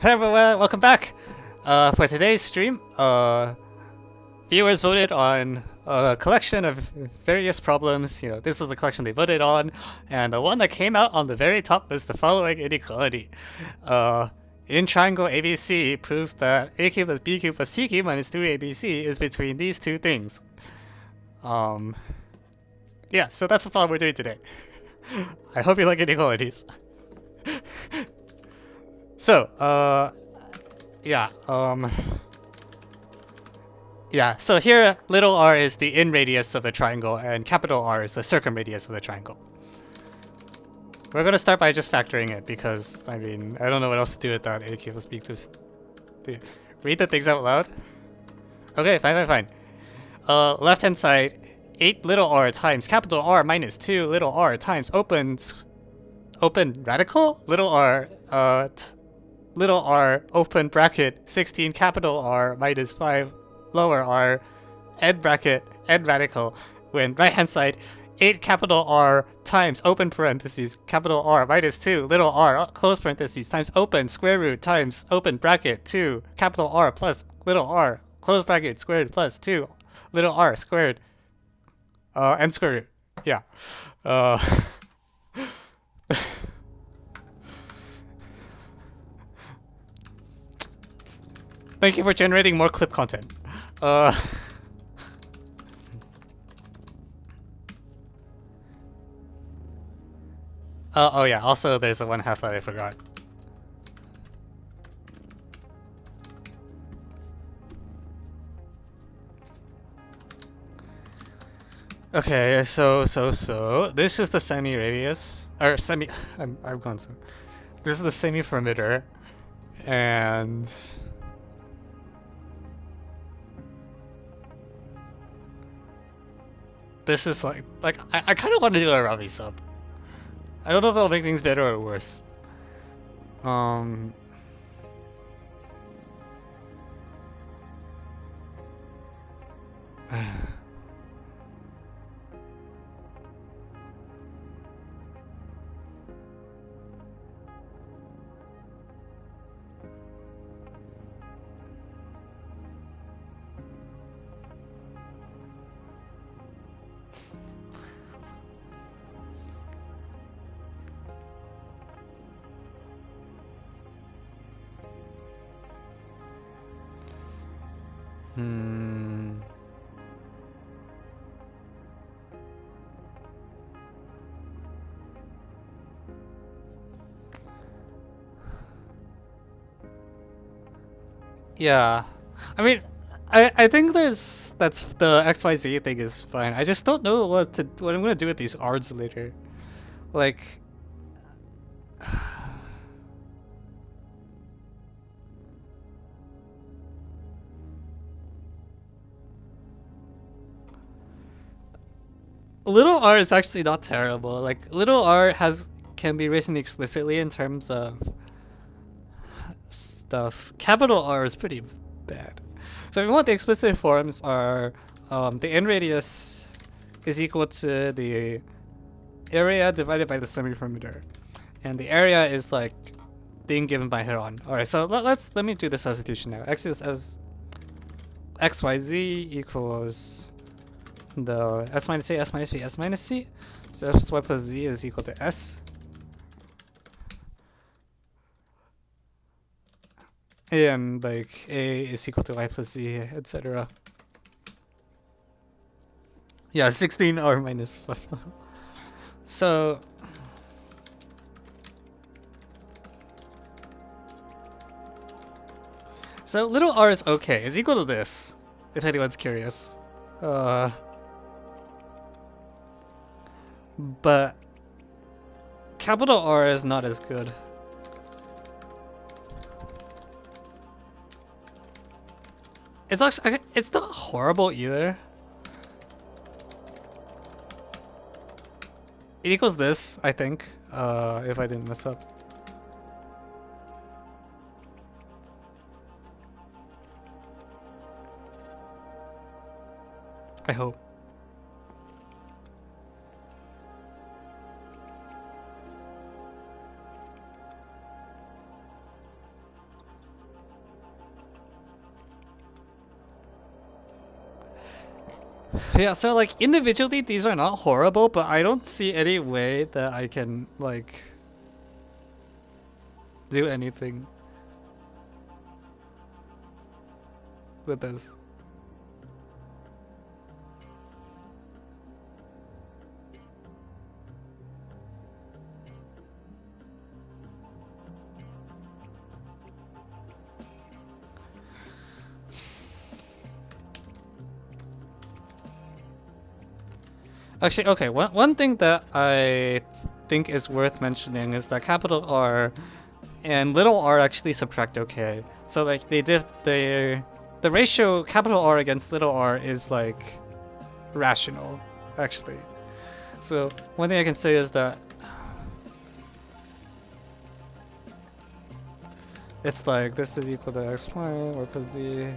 Hey everyone, welcome back! For today's stream, viewers voted on a collection of various problems. You know, this was the collection they voted on, and the one that came out on the very top was the following inequality. In triangle ABC, proves that a cubed plus b cubed plus c cubed minus 3abc is between these two things. Yeah, so that's the problem we're doing today. I hope you like inequalities. So, so here little r is the in radius of a triangle and capital R is the circumradius of the triangle. We're gonna start by just factoring it because, I mean, I don't know what else to do with that. A cubed plus b cubed. Read the things out loud? Okay, fine. Left hand side, 8 little r times capital R minus 2 little r times open radical? Little r open bracket 16 capital R minus 5 lower r end bracket end radical, when right hand side 8 capital R times open parentheses capital R minus 2 little r close parentheses times open square root times open bracket 2 capital R plus little r close bracket squared plus 2 little r squared and square root. Yeah. Thank you for generating more clip content. Oh yeah, also there's a 1/2 that I forgot. Okay, so this is the semi-radius, or semi. I'm going to. This is the semi-perimeter, and this is like I kind of want to do a Ravi sub. I don't know if it'll make things better or worse. Yeah, I mean, I think that's the XYZ thing is fine. I just don't know what I'm gonna do with these R's later. Like, little r is actually not terrible. Like, little r can be written explicitly in terms of stuff. Capital R is pretty bad. So if you want, the explicit forms are the end radius is equal to the area divided by the semi-perimeter, and the area is like being given by Heron. All right, so let me do the substitution now. X is as XYZ equals the S minus A, S minus B, S minus C. So X, Y plus Z is equal to S. And like A is equal to Y plus Z, etc. Yeah, 16 R minus 5. So little r is okay. It's equal to this, if anyone's curious. But capital R is not as good. It's not horrible either. It equals this, I think, if I didn't mess up. I hope. Yeah, so like individually these are not horrible, but I don't see any way that I can like do anything with this. Actually, okay, one thing that I think is worth mentioning is that capital R and little r actually subtract okay. So like the ratio capital R against little r is like rational, actually. So one thing I can say is that it's like this is equal to x y or plus z.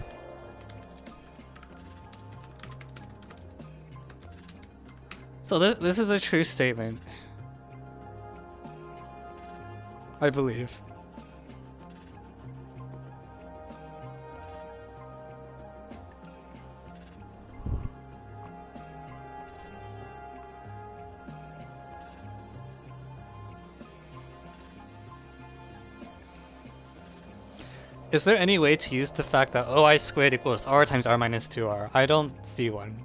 So this is a true statement, I believe. Is there any way to use the fact that OI squared equals R times R minus 2R? I don't see one.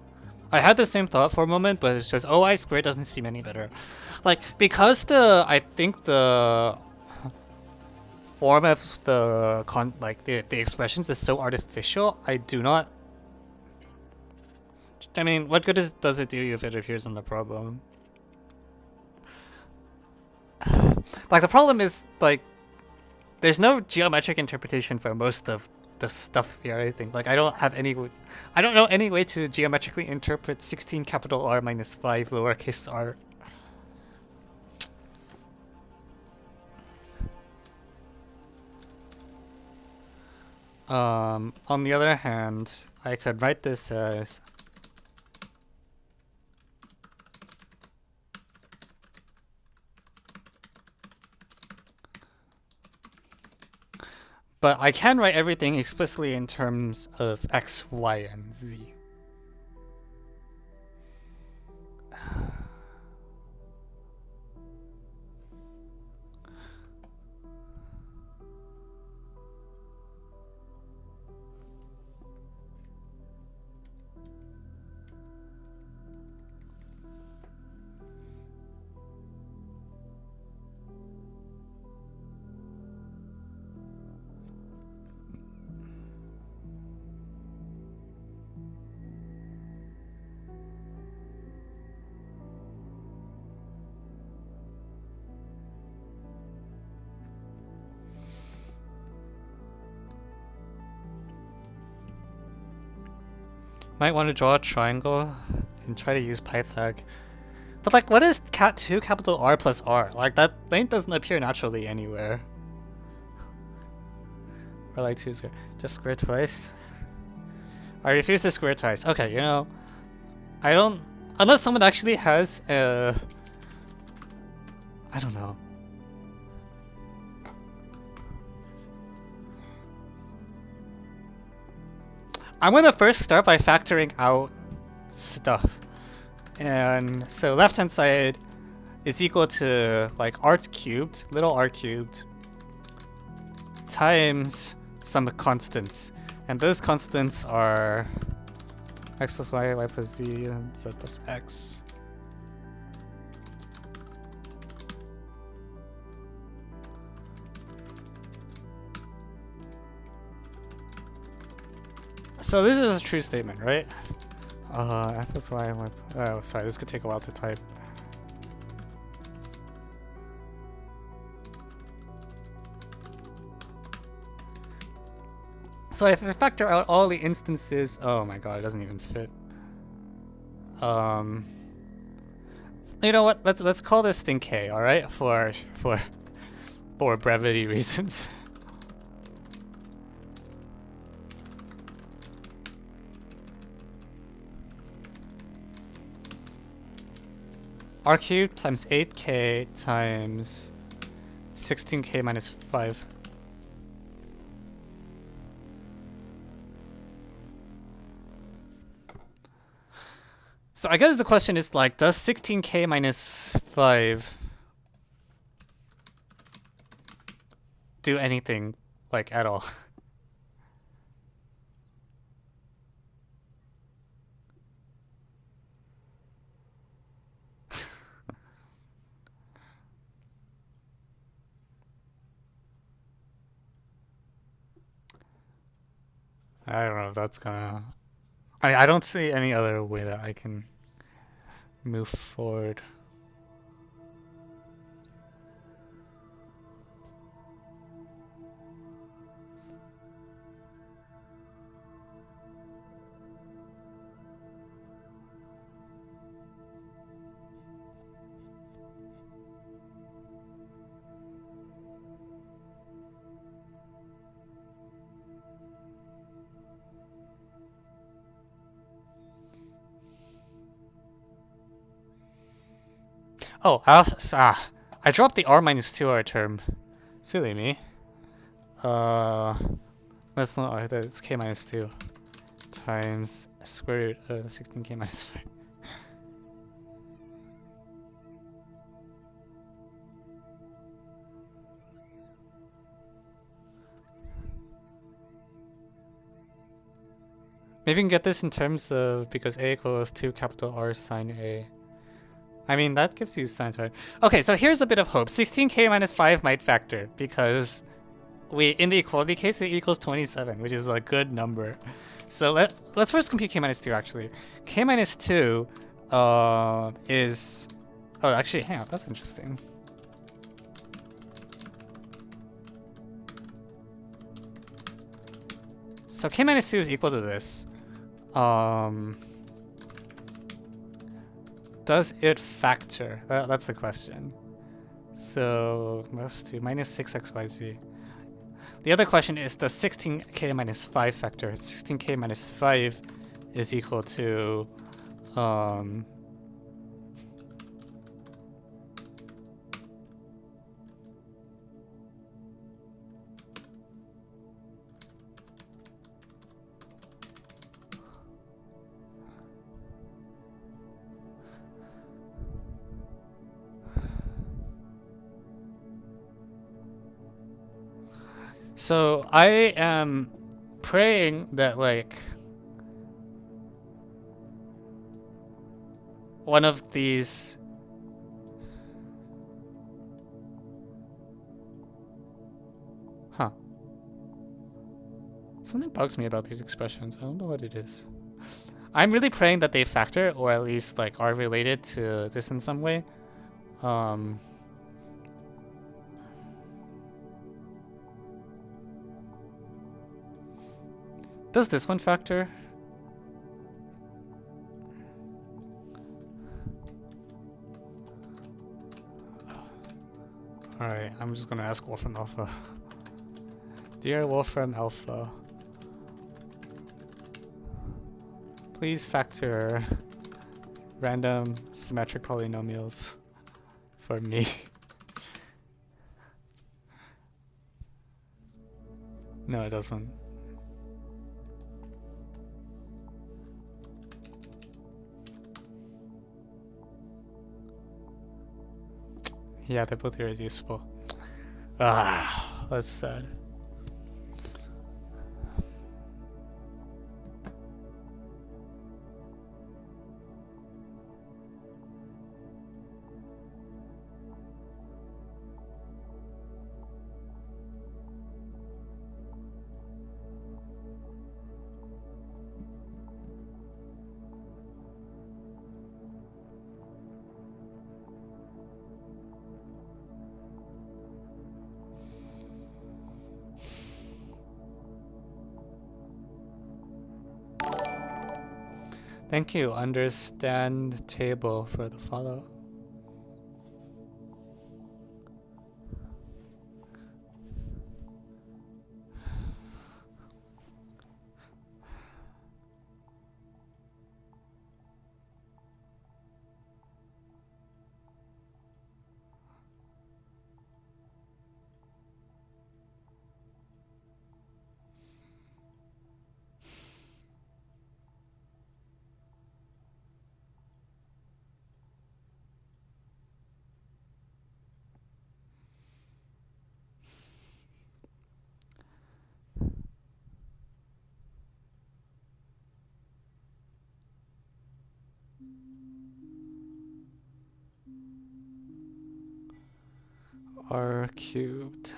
I had the same thought for a moment, but it's just OI squared doesn't seem any better. Like, because I think the form of the the expressions is so artificial, I do not. I mean, what good does it do you if it appears in the problem? Like, the problem is, like, there's no geometric interpretation for most of the stuff here, I think. Like, I don't know any way to geometrically interpret 16 capital R minus 5 lowercase r. On the other hand, I could write this as but I can write everything explicitly in terms of x, y, and z. Might want to draw a triangle and try to use Pythag. But like, what is cat2 capital R plus R? Like, that thing doesn't appear naturally anywhere. Or like 2 square. Just square twice? I refuse to square twice. Okay, you know, I don't... Unless someone actually has I don't know. I'm gonna first start by factoring out stuff. And so left hand side is equal to like r cubed, little r cubed, times some constants. And those constants are x plus y, y plus z, and z plus x. So this is a true statement, right? X plus y, y. Oh, sorry, this could take a while to type. So if I factor out all the instances, oh my god, it doesn't even fit. You know what? Let's call this thing K, all right? For brevity reasons. R cubed times 8k times 16k minus 5. So I guess the question is like, does 16k minus 5 do anything, like, at all? I don't know if that's gonna... I don't see any other way that I can move forward. Oh, I dropped the r minus 2r term. Silly me. That's not r, that's k minus 2 times square root of 16k minus 5. Maybe we can get this in terms of because a equals 2 capital R sine a. I mean, that gives you sine squared. Okay, so here's a bit of hope. 16k minus 5 might factor because in the equality case, it equals 27, which is a good number. So let's first compute k minus 2, actually. K minus 2 is... Oh, actually, hang on, that's interesting. So k minus 2 is equal to this. Does it factor? That's the question. So, plus 2 minus 6xyz. The other question is, does 16k minus 5 factor? 16k minus 5 is equal to... So I am praying that, like, one of these... Huh. Something bugs me about these expressions. I don't know what it is. I'm really praying that they factor, or at least, like, are related to this in some way. Does this one factor? Alright, I'm just gonna ask Wolfram Alpha. Dear Wolfram Alpha, please factor random symmetric polynomials for me. No, it doesn't. Yeah, the both here is useful. Ah, that's sad. Thank you, understand table, for the follow. r cubed.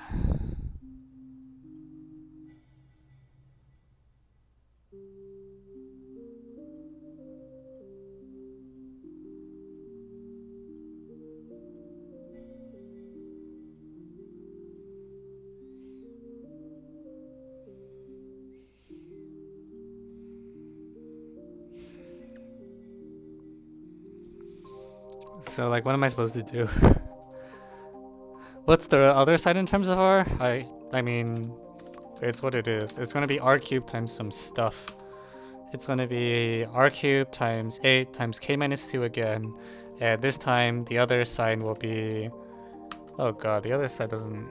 So, like, what am I supposed to do? What's the other side in terms of r? I mean, it's what it is. It's gonna be r cubed times some stuff. It's gonna be r cubed times 8 times k minus 2 again. And this time, the other sign will be... Oh god, the other side doesn't...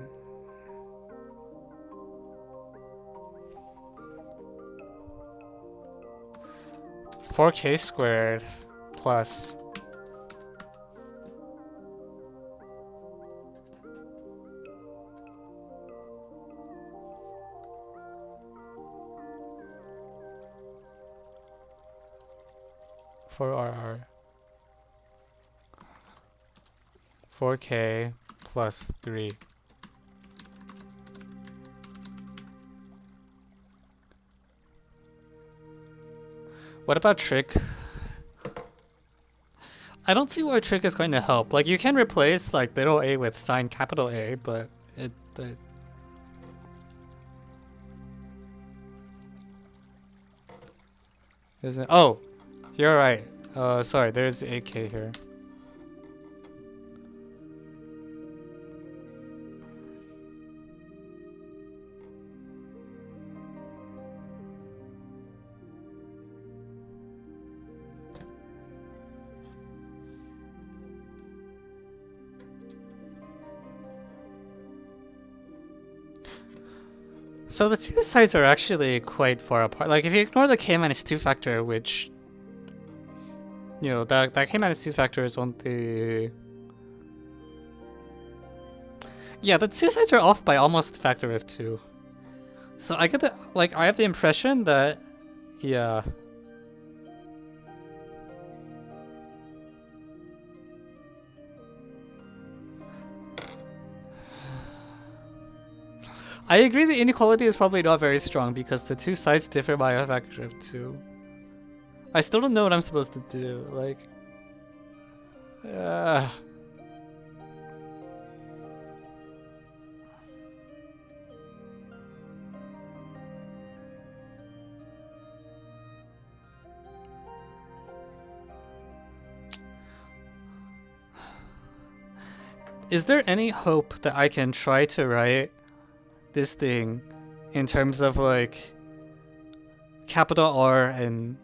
(4k squared plus 4r 4k plus 3. What about trig? I don't see why trig is going to help. Like, you can replace like little a with sign capital A, but it isn't. Oh, you're right. Sorry, there's AK here. So the two sides are actually quite far apart. Like, if you ignore the k minus 2 factor, which, you know, that k minus 2 factor is on the... Yeah, the two sides are off by almost a factor of 2. So I get the, like, I have the impression that, yeah. I agree the inequality is probably not very strong because the two sides differ by a factor of 2. I still don't know what I'm supposed to do, like... Is there any hope that I can try to write this thing in terms of like capital R and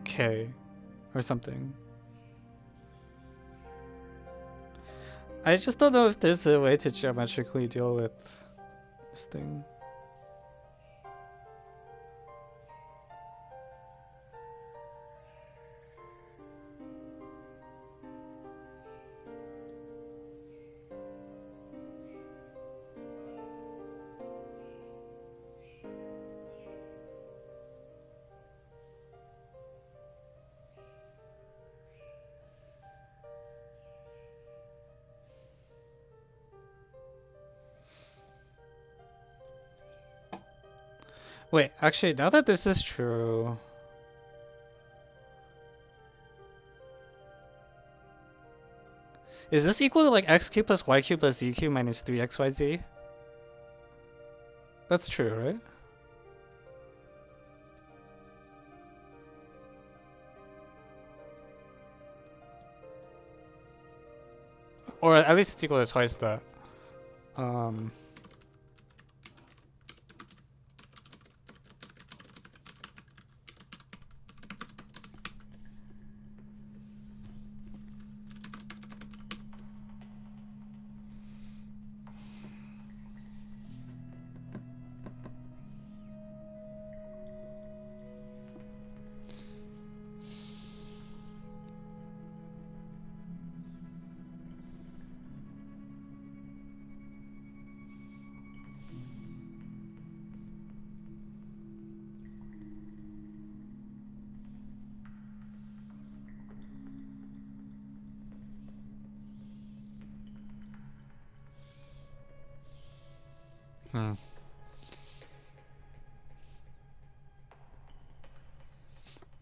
K or something? I just don't know if there's a way to geometrically deal with this thing. Wait, actually, now that this is true... Is this equal to like x cubed plus y cubed plus z cubed minus 3xyz? That's true, right? Or at least it's equal to twice that.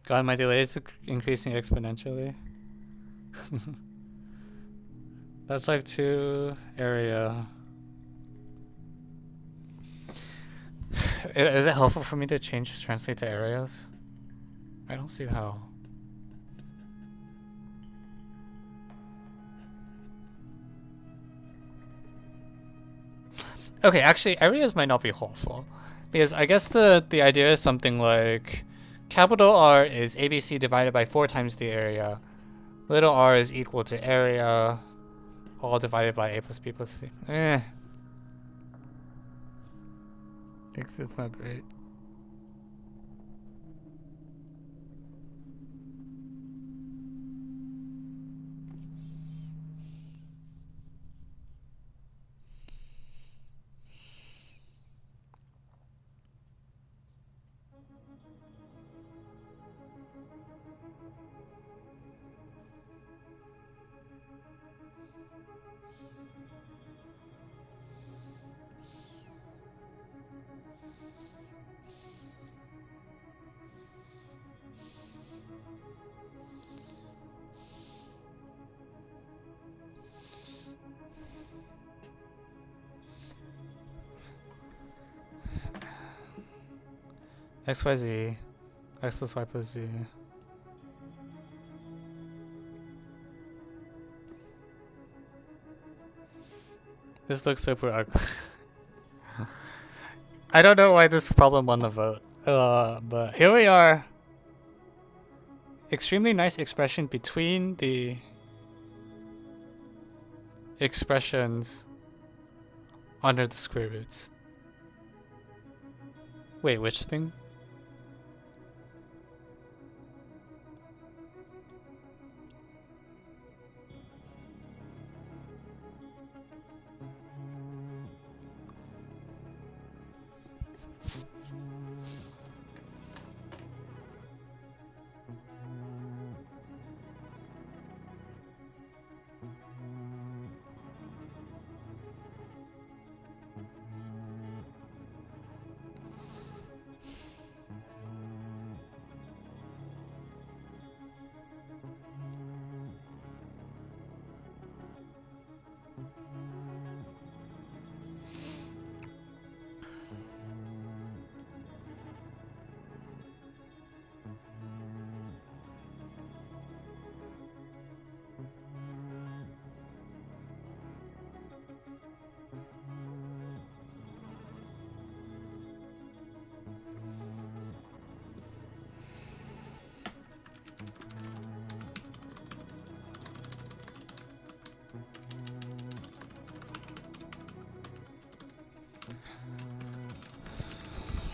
God, my delay is increasing exponentially. That's like 2 area. Is it helpful for me to translate to areas? I don't see how. Okay, actually, areas might not be helpful. Because I guess the idea is something like capital R is ABC divided by 4 times the area. Little r is equal to area, all divided by a plus b plus c. It's not great. X, Y, Z, X plus Y plus Z. This looks super ugly. I don't know why this problem won the vote. But here we are. Extremely nice expression between the expressions under the square roots. Wait, which thing?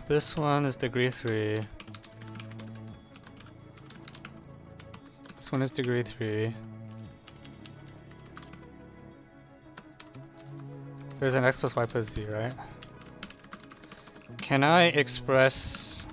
This one is degree 3. This one is degree 3. There's an x plus y plus z, right? Can I express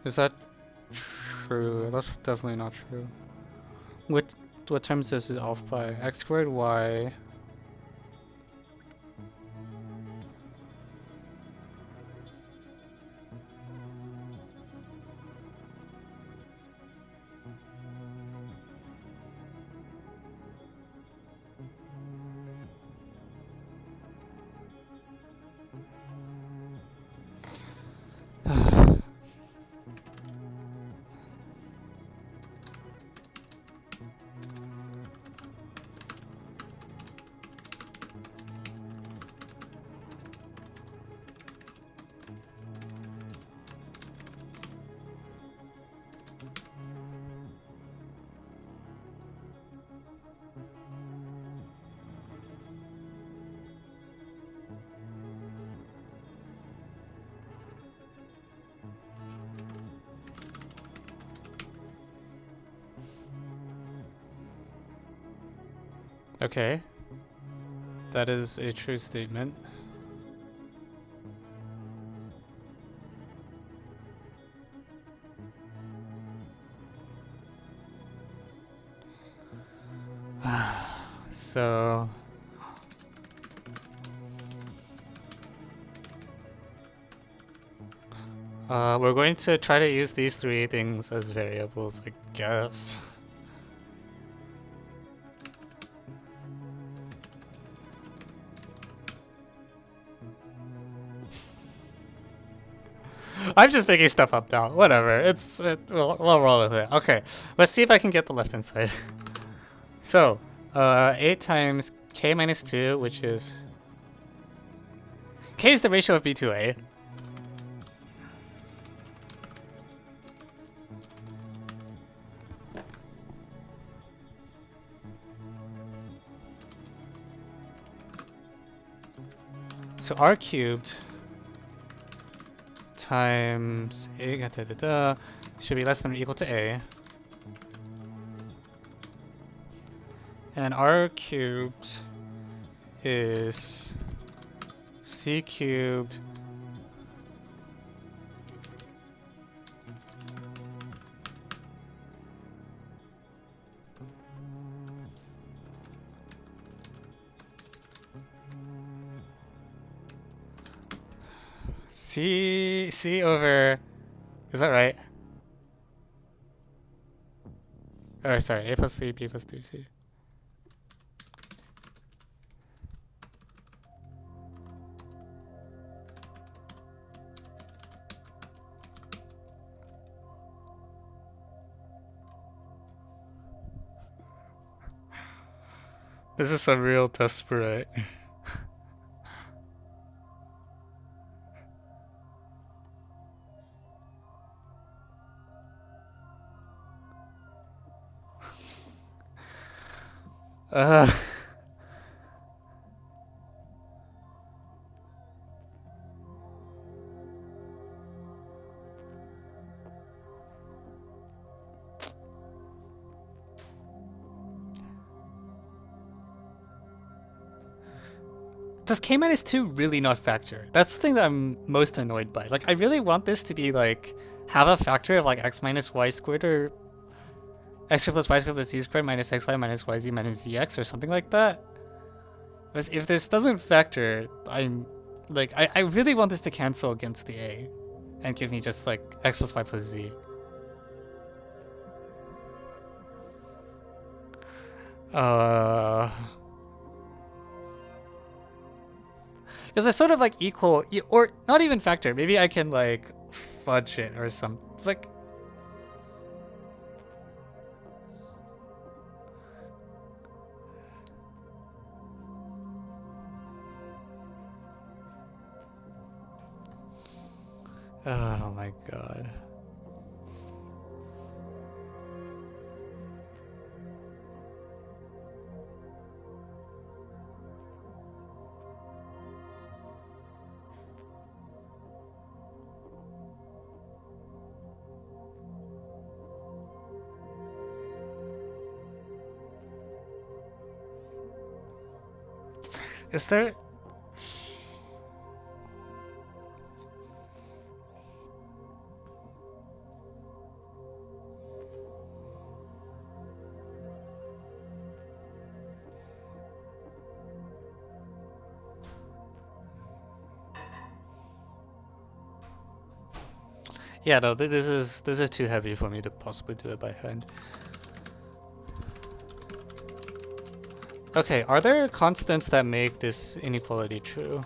Is that true? That's definitely not true. What terms this is off by? X squared y. Okay. That is a true statement. So we're going to try to use these three things as variables, I guess. I'm just making stuff up now. Whatever. We'll roll with it. Okay. Let's see if I can get the left-hand side. So, 8 times k minus 2, which is... k is the ratio of b to a. So r cubed times a should be less than or equal to a. And r cubed is c cubed C over, is that right? Or sorry, a plus b, b plus 3c. This is some real desperate. Does k minus 2 really not factor? That's the thing that I'm most annoyed by. Like, I really want this to be like, have a factor of like x minus y squared or x squared plus y squared plus z squared minus xy minus yz minus zx or something like that. Because if this doesn't factor, I'm like, I really want this to cancel against the a and give me just like x plus y plus z. Because they're sort of like equal, or not even factor. Maybe I can like fudge it or something. Like, oh my god. Is there... Yeah, no, this is too heavy for me to possibly do it by hand. Okay, are there constants that make this inequality true?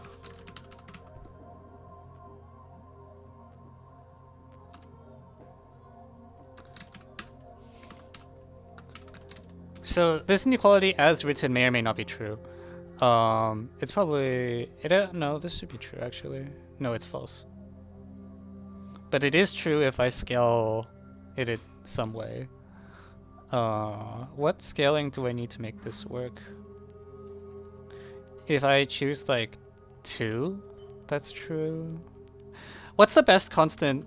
So this inequality as written may or may not be true. It's probably... no, this should be true actually. No, it's false. But it is true if I scale it in some way. What scaling do I need to make this work? If I choose like 2, that's true. What's the best constant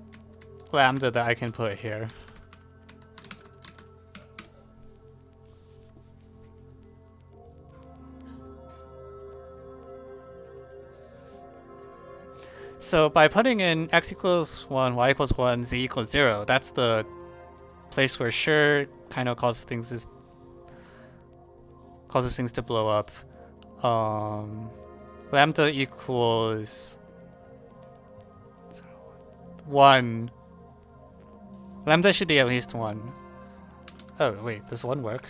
lambda that I can put here? So by putting in x equals 1, y equals 1, z equals 0, that's the place where SCHUR kind of causes things to blow up. Lambda equals 1. Lambda should be at least 1. Oh wait, does 1 work?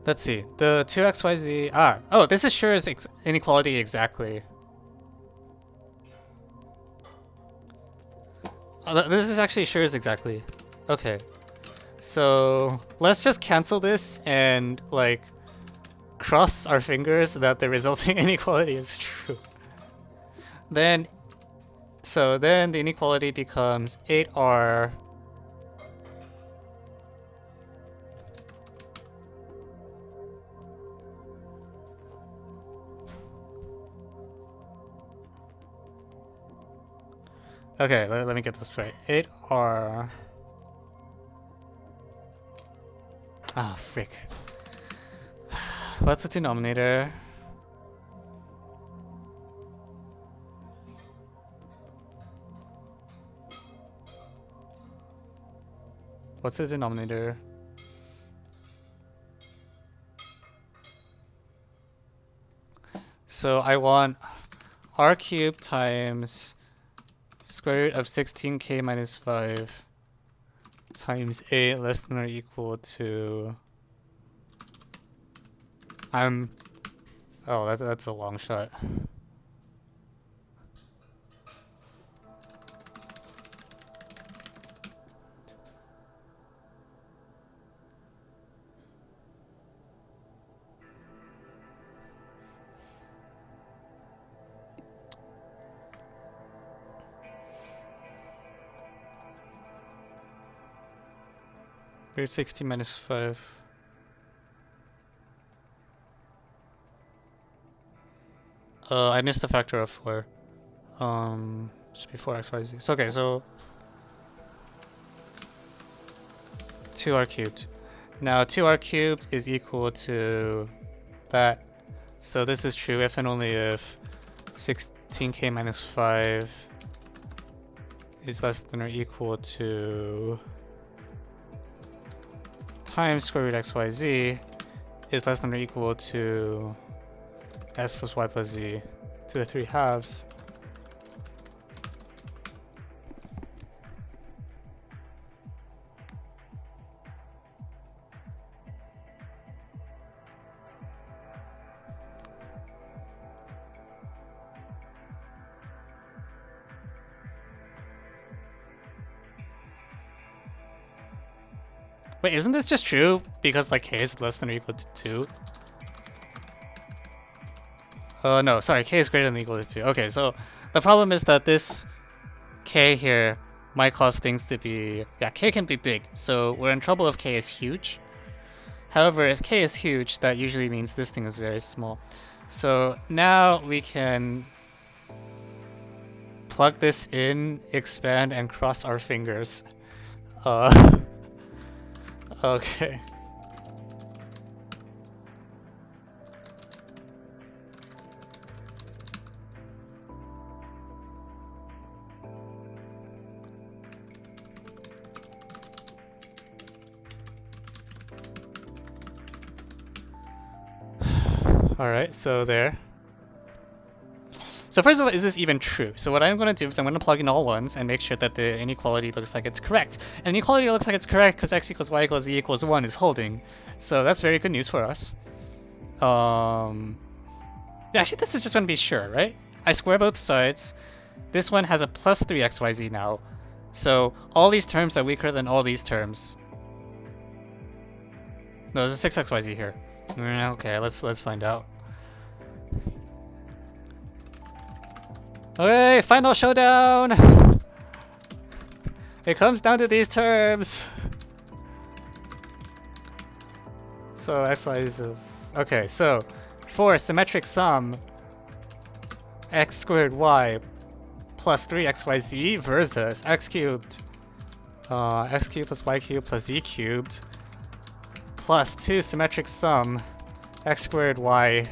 Let's see. The 2xyz. Oh, this is SCHUR's inequality exactly. Oh, this is actually SCHUR's exactly. Okay. So let's just cancel this and like cross our fingers that the resulting inequality is true. Then the inequality becomes 8r Okay, let me get this right. 8r. Ah, frick. What's the denominator? What's the denominator? So I want r cubed times square root of 16k minus 5 times 8 less than or equal to... Oh, that's a long shot. Root 60 minus 5. I missed the factor of 4. Just before x, y, z. So, okay, so 2r cubed. Now 2r cubed is equal to that. So this is true if and only if 16k minus 5 is less than or equal to times square root xyz is less than or equal to s plus y plus z to the 3 halves. Wait, isn't this just true because like k is less than or equal to 2? No, sorry, k is greater than or equal to 2. Okay, so the problem is that this k here might cause things to be... Yeah, k can be big, so we're in trouble if k is huge. However, if k is huge, that usually means this thing is very small. So now we can plug this in, expand, and cross our fingers. Okay. Alright, so there. So first of all, is this even true? So what I'm going to do is I'm going to plug in all ones and make sure that the inequality looks like it's correct. And inequality looks like it's correct because x equals y equals z equals 1 is holding. So that's very good news for us. Yeah, actually this is just going to be SCHUR, right? I square both sides. This one has a plus 3xyz now. So all these terms are weaker than all these terms. No, there's a 6xyz here. Okay, let's find out. Okay, final showdown! It comes down to these terms. So xy is... Okay, so for symmetric sum, x squared y plus 3xyz versus x cubed x cubed plus y cubed plus z cubed plus 2 symmetric sum x squared y,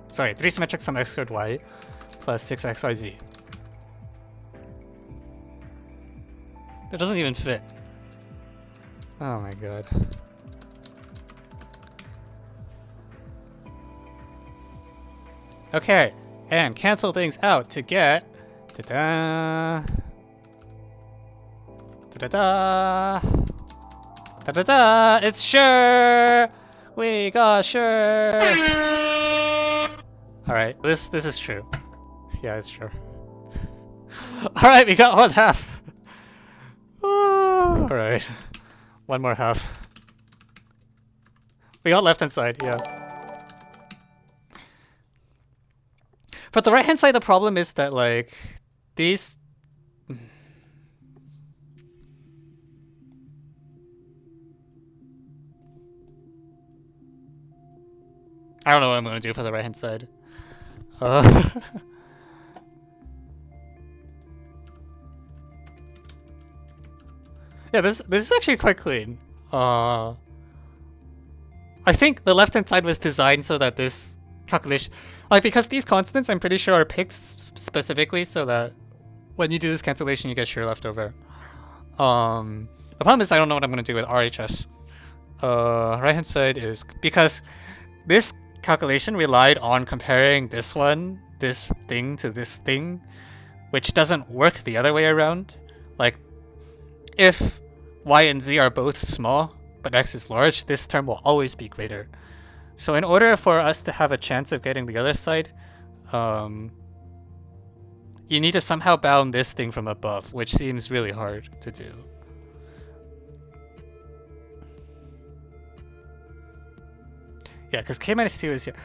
sorry, 3 symmetric sum x squared y plus 6xyz. It doesn't even fit. Oh my god. Okay, and cancel things out to get da-da, da-da-da, da-da-da, it's SCHUR! We got SCHUR! Alright, this is true. Yeah, it's true. Alright, we got 1/2. Alright. One more half. We got left hand side, yeah. For the right hand side, the problem is that, like, these... I don't know what I'm going to do for the right hand side. Yeah, this is actually quite clean. I think the left hand side was designed so that this calculation, like, because these constants I'm pretty sure are picked specifically so that when you do this cancellation you get SCHUR left over. The problem is I don't know what I'm going to do with RHS. Right hand side is because this calculation relied on comparing this thing to this thing, which doesn't work the other way around. Like, if y and z are both small, but x is large, this term will always be greater. So in order for us to have a chance of getting the other side, you need to somehow bound this thing from above, which seems really hard to do. Yeah, because k minus 2 is here.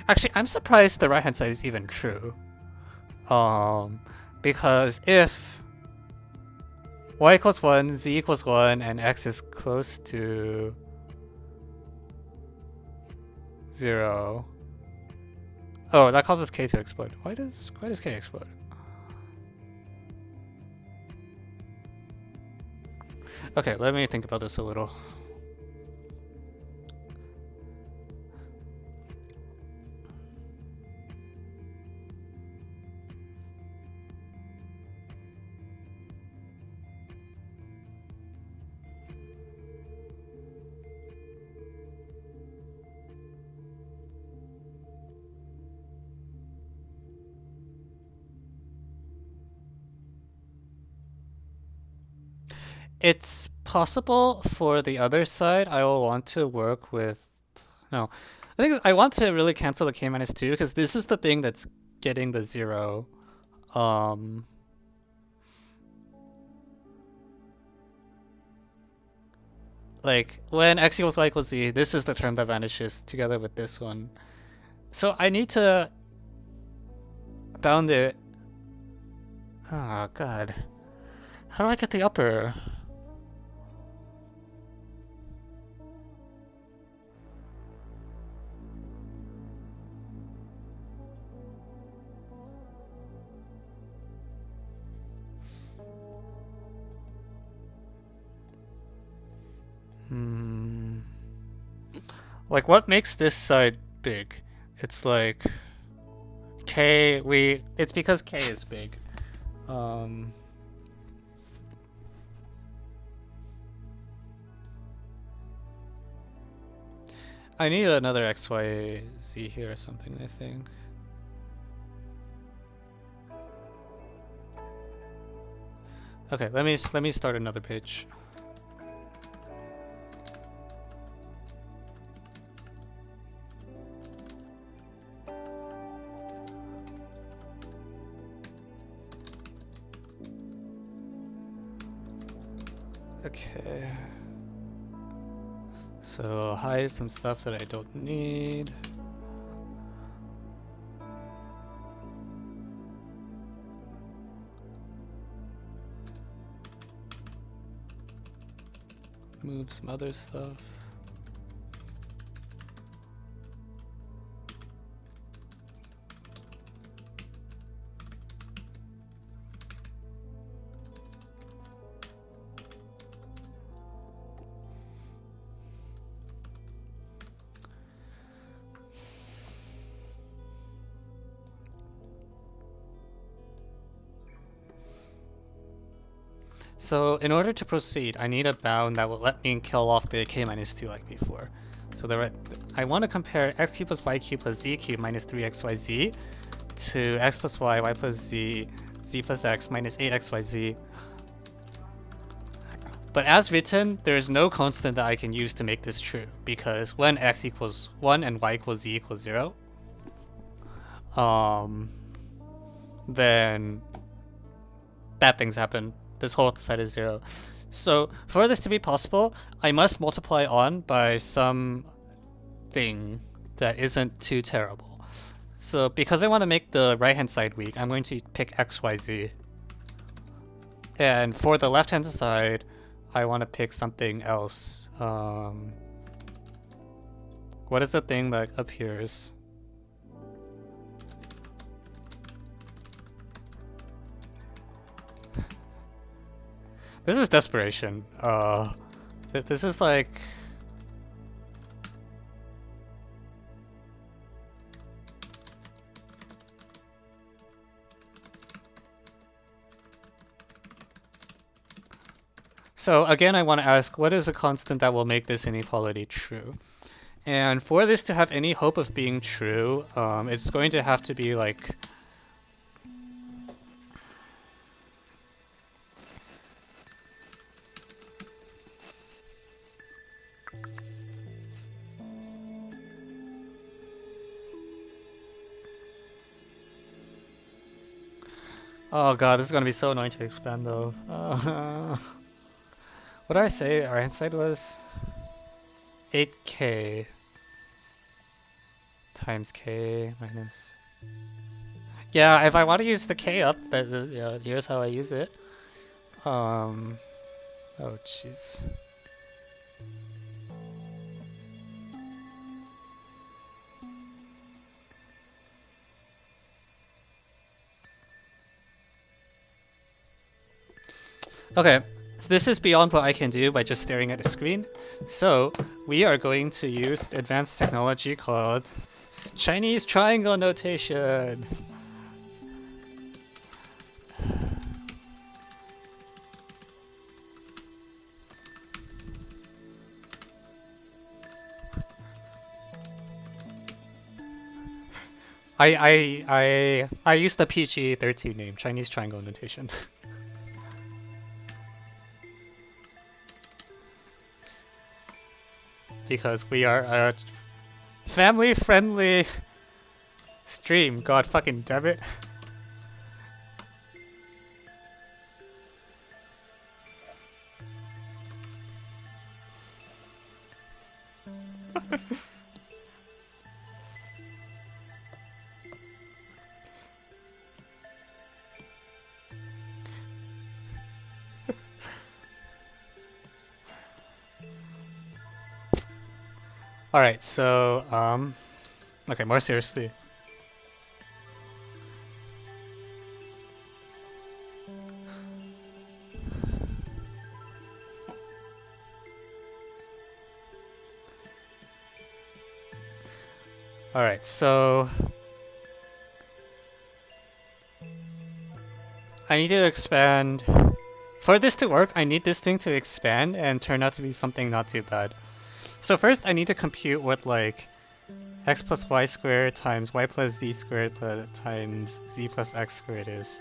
Actually, I'm surprised the right hand side is even true. Because if y equals 1, z equals 1, and x is close to 0. Oh, that causes k to explode. Why does k explode? Okay, let me think about this a little. It's possible for the other side I will want to work with... No. The thing is, I want to really cancel the k minus 2 because this is the thing that's getting the 0. Like, when x equals y equals z, this is the term that vanishes together with this one. So I need to bound it... Oh, God. How do I get the upper? Like, what makes this side big? It's like it's because k is big. I need another XYZ here or something, I think. Okay, let me start another page. Okay. So hide some stuff that I don't need. Move some other stuff. So in order to proceed, I need a bound that will let me kill off the k minus 2 like before. So I want to compare x cubed plus y cubed plus z cubed minus 3xyz to x plus y, y plus z, z plus x minus 8xyz. But as written, there is no constant that I can use to make this true, because when x equals 1 and y equals z equals 0, then bad things happen. This whole side is 0. So for this to be possible, I must multiply on by some thing that isn't too terrible. So because I want to make the right hand side weak, I'm going to pick xyz. And for the left hand side, I want to pick something else. What is the thing that appears? This is desperation. This is like... So again, I want to ask, what is a constant that will make this inequality true? And for this to have any hope of being true, it's going to have to be like... Oh god, this is gonna be so annoying to expand though. What did I say our hand was? 8k times k minus... Yeah, if I want to use the k up, yeah, here's how I use it. Oh jeez. Okay, so this is beyond what I can do by just staring at the screen. So we are going to use advanced technology called Chinese triangle notation. I used the PG-13 name, Chinese triangle notation. Because we are a family-friendly stream. God fucking damn it. Alright, so, okay, more seriously. Alright, so... I need to expand... For this to work, I need this thing to expand and turn out to be something not too bad. So first I need to compute what like x plus y squared times y plus z squared times z plus x squared is.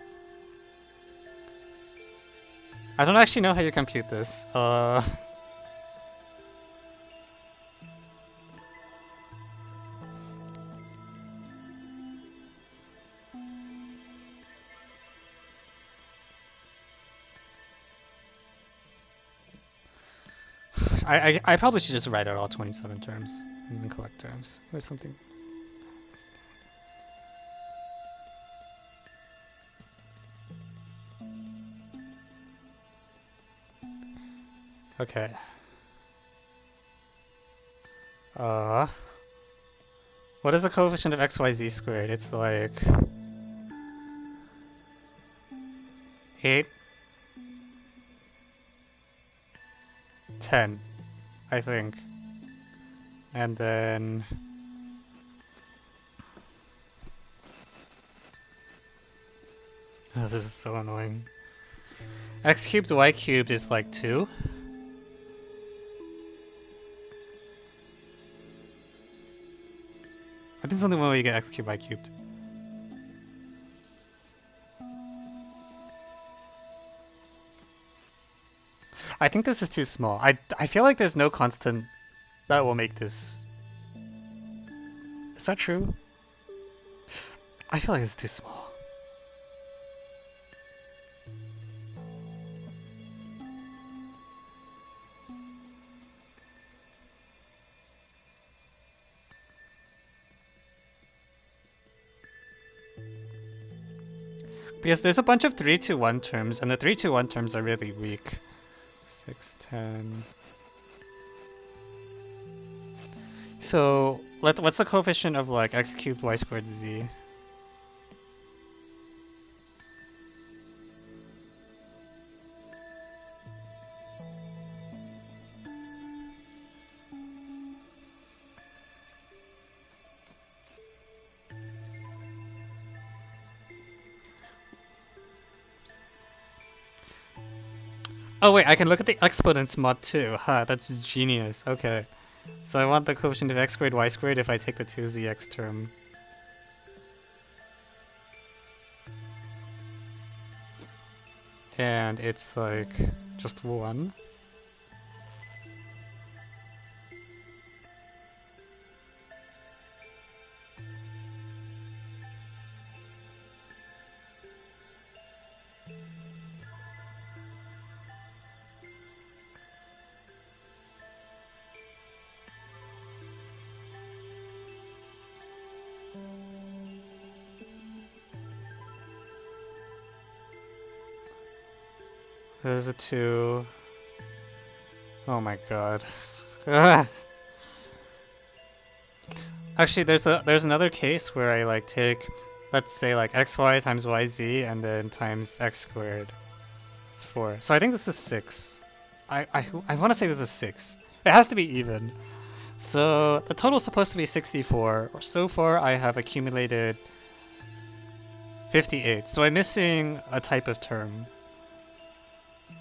I don't actually know how you compute this. I probably should just write out all 27 terms and then collect terms or something. Okay. What is the coefficient of xyz squared? It's like 8, 10, I think. And then oh, this is so annoying. X cubed y cubed is like 2. I think it's only one way you get x cubed y cubed. I think this is too small. I feel like there's no constant that will make this. Is that true? I feel like it's too small. Because there's a bunch of 3 to 1 terms, and the 3 to 1 terms are really weak. 6, 10. So, what's the coefficient of like x cubed y squared z? Oh wait, I can look at the exponents mod too. Ha, that's genius. Okay. So I want the coefficient of x squared y squared if I take the 2zx term. And it's like just 1. There's a 2. Oh my god. Actually, there's another case where I like take, let's say like xy times yz and then times x squared. It's 4. So I think this is 6. I want to say this is 6. It has to be even. So the total is supposed to be 64. So far I have accumulated 58. So I'm missing a type of term.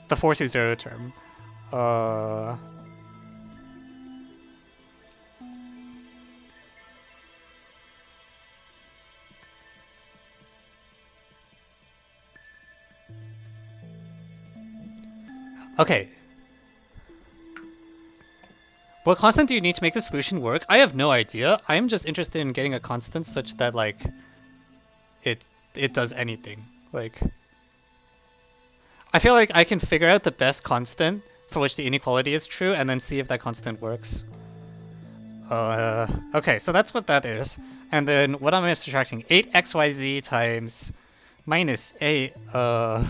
The 420 term. Okay. What constant do you need to make the solution work? I have no idea. I am just interested in getting a constant such that like it does anything. Like I feel like I can figure out the best constant for which the inequality is true and then see if that constant works. Okay, so that's what that is. And then what am I subtracting? 8xyz times minus 8. The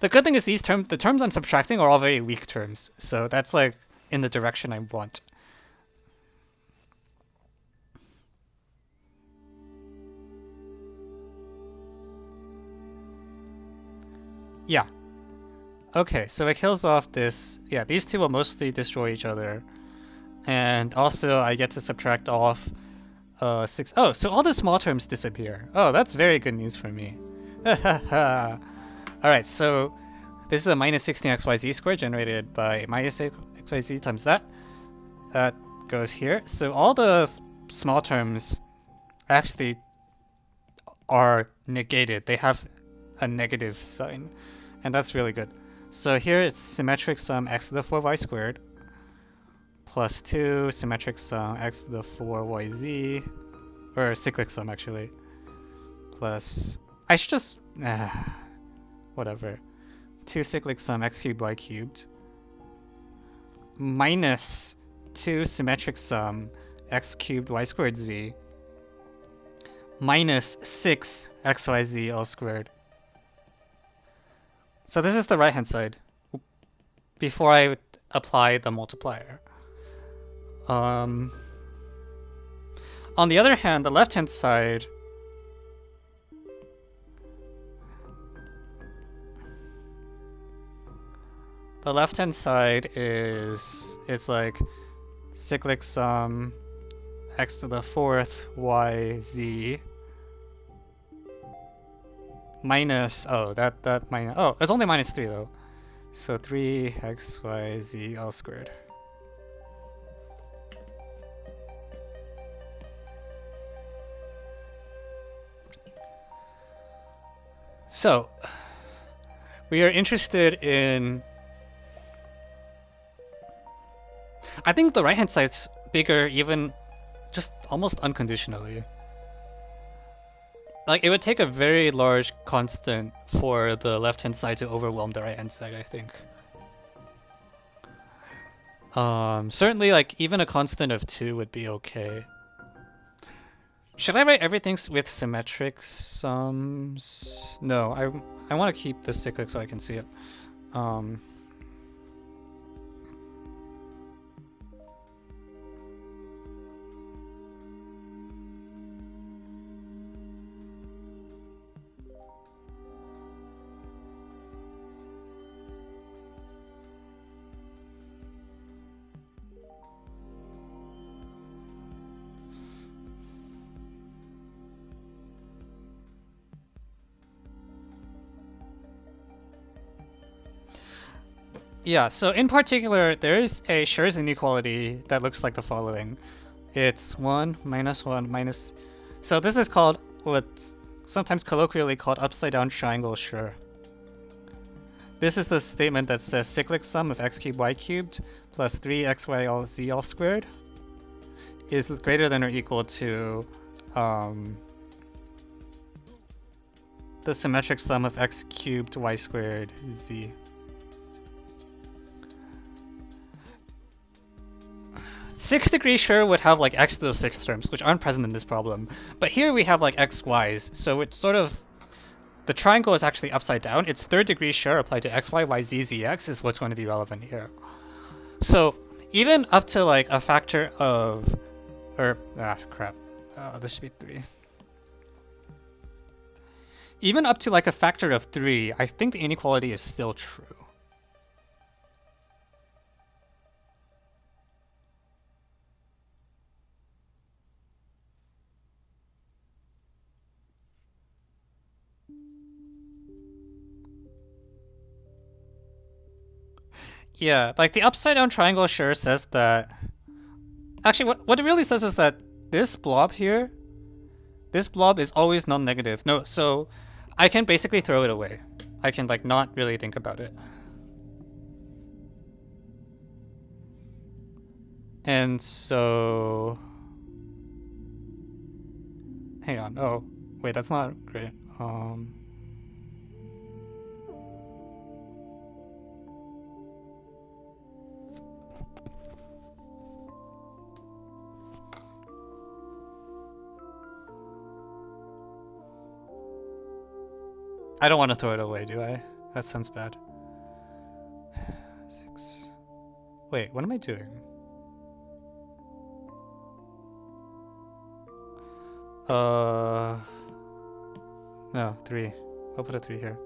good thing is the terms I'm subtracting are all very weak terms. So that's like in the direction I want. Yeah. Okay, so it kills off this. Yeah, these two will mostly destroy each other. And also I get to subtract off 6. Oh, so all the small terms disappear. Oh, that's very good news for me. Alright, so this is a minus 16xyz squared generated by minus xyz times that. That goes here. So all the small terms actually are negated. They have a negative sign. And that's really good. So here it's symmetric sum x to the 4y squared plus 2 symmetric sum x to the 4yz, or cyclic sum actually, plus, I should just, whatever, 2 cyclic sum x cubed y cubed minus 2 symmetric sum x cubed y squared z minus 6 xyz all squared. So this is the right hand side before I apply the multiplier. On the other hand, the left hand side, is like cyclic sum x to the 4th y z. minus, oh, that minus, oh, it's only minus 3 though. So 3x, y, z, all squared. So, we are interested in... I think the right-hand side's bigger even just almost unconditionally. Like, it would take a very large constant for the left-hand side to overwhelm the right-hand side, I think. Certainly, like, even a constant of 2 would be okay. Should I write everything with symmetric sums? No, I want to keep this cyclic so I can see it. Yeah, so in particular, there is a SCHUR's inequality that looks like the following. It's 1 minus 1 minus... So this is called what's sometimes colloquially called upside down triangle SCHUR. This is the statement that says cyclic sum of x cubed y cubed plus 3xy all z all squared is greater than or equal to the symmetric sum of x cubed y squared z. Sixth degree SCHUR would have like x to the 6th terms, which aren't present in this problem. But here we have like x, y's, so it's sort of... The triangle is actually upside down. It's 3rd degree SCHUR applied to x, y, y, z, z, x is what's going to be relevant here. So even up to like a factor of... this should be 3. Even up to like a factor of 3, I think the inequality is still true. Yeah, like the upside down triangle SCHUR says that... Actually, what it really says is that this blob here, this blob is always non-negative. No, so I can basically throw it away. I can like not really think about it. And so... Hang on, oh, wait, that's not great. I don't want to throw it away, do I? That sounds bad. 6. Wait, what am I doing? No, 3. I'll put a 3 here.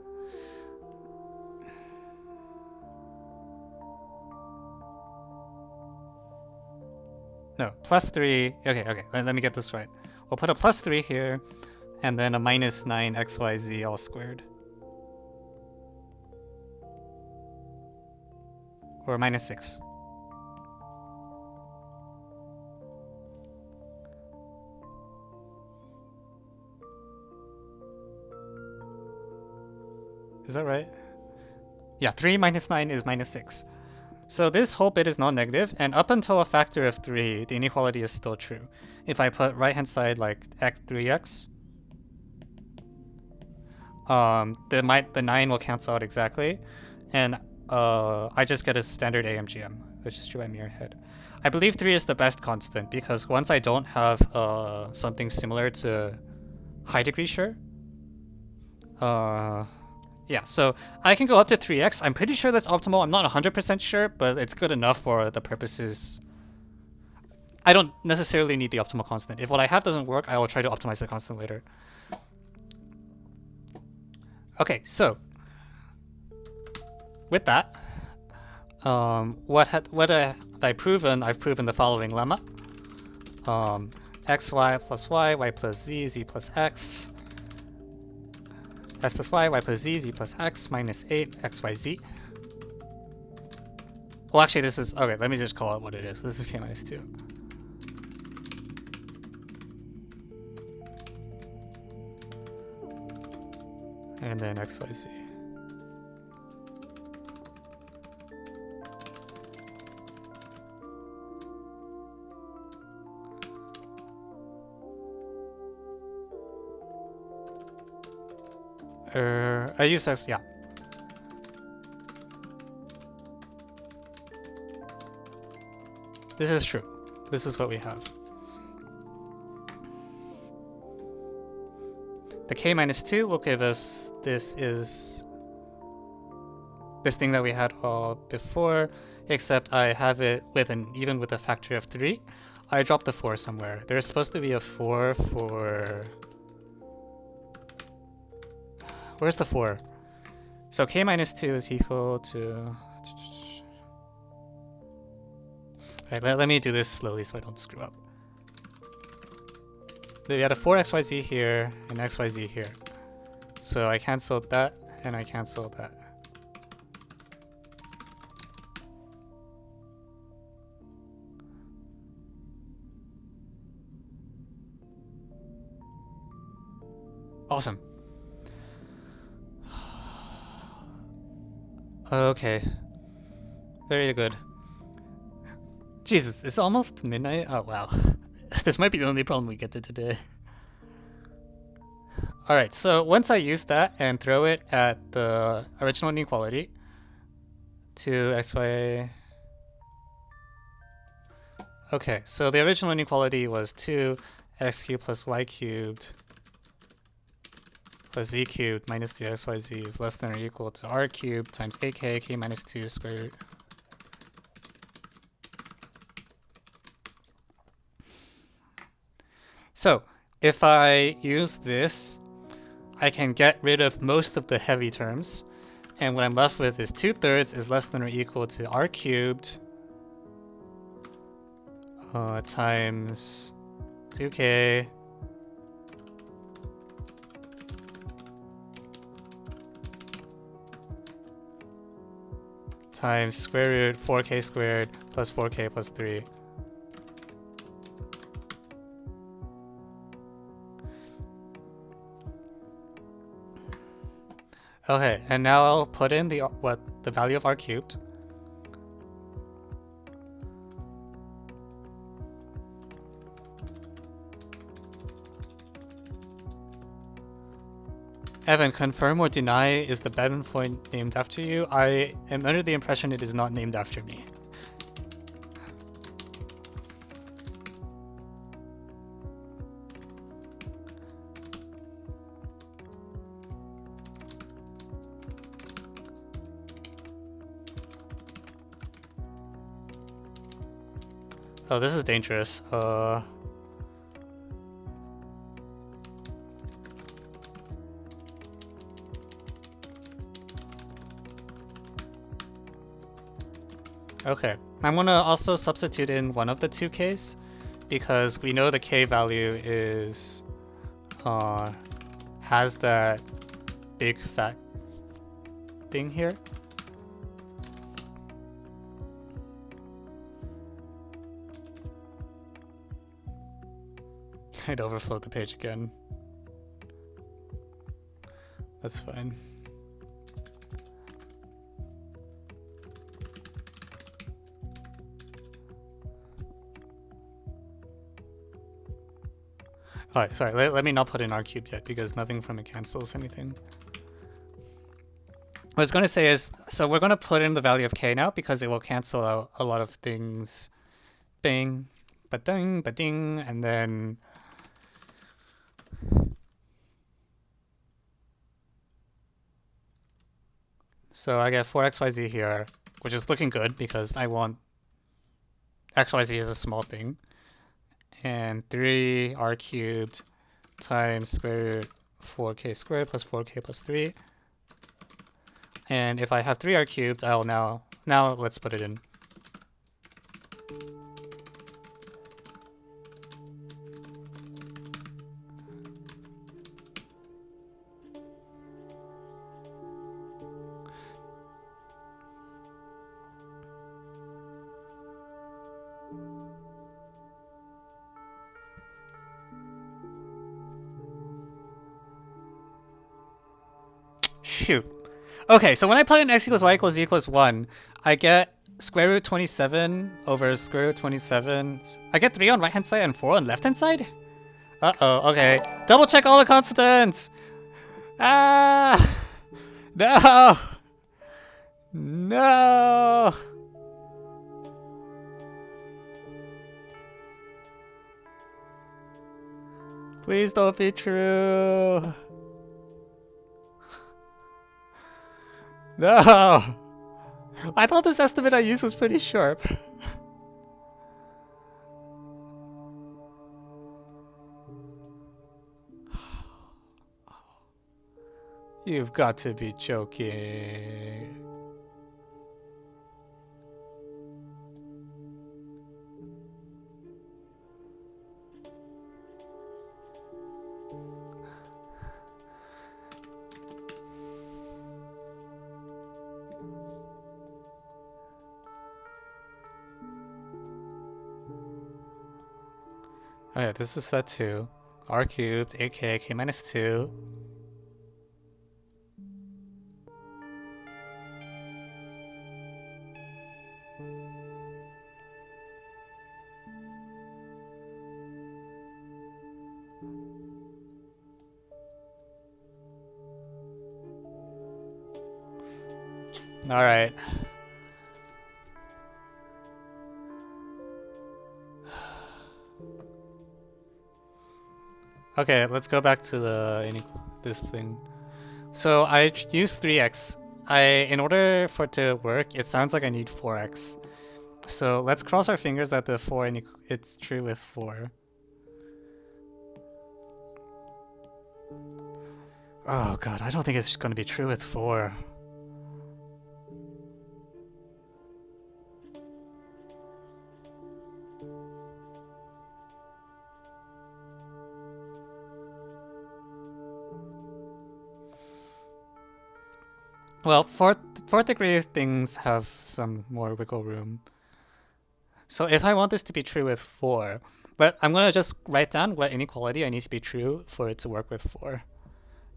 No, plus 3. Okay, let me get this right. We'll put a plus 3 here, and then a minus 9 xyz all squared. Or minus 6. Is that right? Yeah, 3 minus 9 is minus 6. So this whole bit is non-negative, and up until a factor of 3, the inequality is still true. If I put right-hand side like x 3x, the 9 will cancel out exactly, and I just get a standard AMGM, which is true by mirror head. I believe 3 is the best constant, because once I don't have something similar to high degree SCHUR, yeah, so I can go up to 3x. I'm pretty sure that's optimal. I'm not 100% sure, but it's good enough for the purposes. I don't necessarily need the optimal constant. If what I have doesn't work, I will try to optimize the constant later. Okay, so with that, what have I proven? I've proven the following lemma. Xy plus y, y plus z, z plus x. x plus y plus z plus x minus 8 xyz. Well, actually, this is... Okay, let me just call it what it is. This is k minus 2. And then xyz. I use x, yeah. This is true. This is what we have. The k minus 2 will give us this thing that we had all before, except I have it with even with a factor of 3. I dropped the 4 somewhere. There's supposed to be a 4 for... Where's the 4? So k minus 2 is equal to... Alright, let me do this slowly so I don't screw up. We had a 4xyz here and xyz here. So I canceled that and I canceled that. Awesome. Okay. Very good. Jesus, it's almost midnight? Oh, wow. This might be the only problem we get to today. Alright, so once I use that and throw it at the original inequality, 2xy... Okay, so the original inequality was 2x cubed plus y cubed plus z cubed minus 3xyz is less than or equal to r cubed times 8k, k minus 2 squared root. So, if I use this, I can get rid of most of the heavy terms, and what I'm left with is 2/3 is less than or equal to r cubed times 2k times square root 4k squared plus 4k plus 3. Okay, and now I'll put in the value of r cubed. Evan, confirm or deny, is the bed point named after you? I am under the impression it is not named after me. Oh, this is dangerous. Okay, I'm gonna also substitute in one of the two k's because we know the k value is has that big fat thing here. I'd overflowed the page again. That's fine. Alright, sorry, let me not put in r cubed yet because nothing from it cancels anything. What I was going to say is, so we're going to put in the value of k now because it will cancel out a lot of things. Bing, ba-ding, ba-ding, and then... So I get 4xyz here, which is looking good because I want xyz is a small thing. And 3r cubed times square root 4k squared plus 4k plus 3. And if I have 3r cubed, I'll now let's put it in. shoot. Okay, so when I plug in x equals y equals 1, I get square root 27 over square root 27. I get 3 on right hand side and 4 on left hand side? Uh-oh, okay. Double check all the constants! Ah! No! No! Please don't be true. No! I thought this estimate I used was pretty sharp. You've got to be joking. Okay, this is set 2. R cubed, AK, K minus 2. Alright. Okay, let's go back to this thing. So I use 3x. In order for it to work, it sounds like I need 4x. So let's cross our fingers that the 4 it's true with 4. Oh god, I don't think it's going to be true with 4. Well, fourth degree things have some more wiggle room. So if I want this to be true with 4, but I'm gonna just write down what inequality I need to be true for it to work with 4.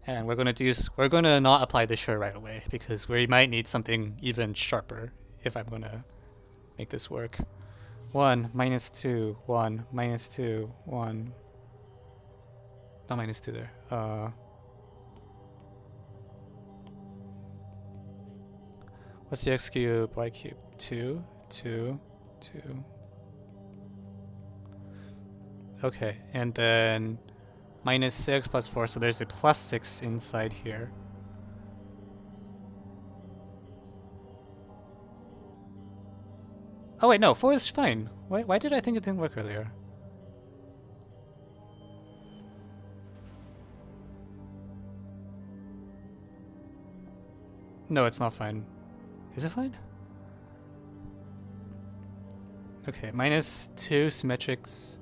And we're gonna not apply the SCHUR right away because we might need something even sharper if I'm gonna make this work. 1 minus 2, 1 minus 2, 1. Not minus 2 there. What's the x cubed, y cubed? 2, 2, 2. Okay, and then minus 6 plus 4, so there's a plus 6 inside here. Oh wait, no, 4 is fine. Why did I think it didn't work earlier? No, it's not fine. Is it fine? Okay, minus 2 symmetrics.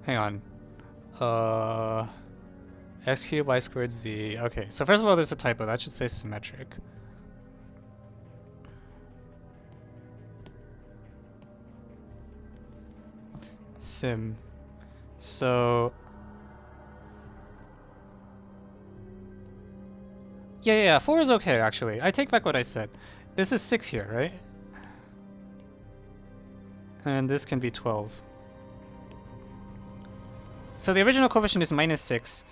Hang on. X cubed y squared z. Okay, so first of all, there's a typo. That should say symmetric. Sim. So yeah, 4 is okay, actually. I take back what I said. This is 6 here, right? And this can be 12. So the original coefficient is minus 6.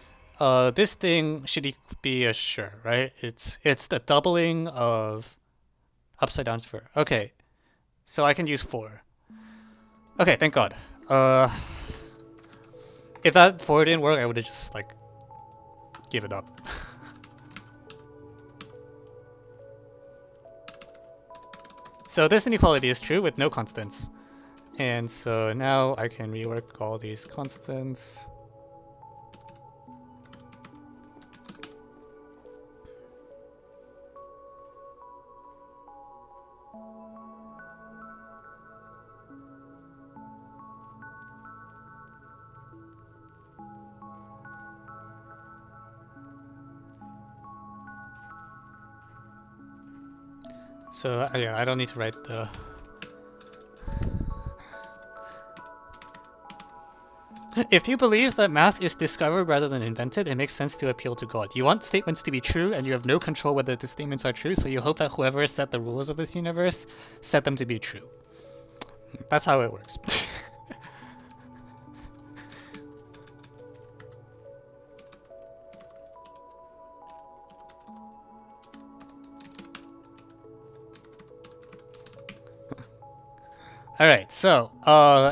This thing should be a SCHUR, right? It's the doubling of upside down SCHUR. Okay, so I can use 4. Okay, thank God. If that 4 didn't work, I would have just like given up. So this inequality is true with no constants. And so now I can rework all these constants. So yeah, I don't need to write the... If you believe that math is discovered rather than invented, it makes sense to appeal to God. You want statements to be true, and you have no control whether the statements are true, so you hope that whoever set the rules of this universe set them to be true. That's how it works. Alright, so,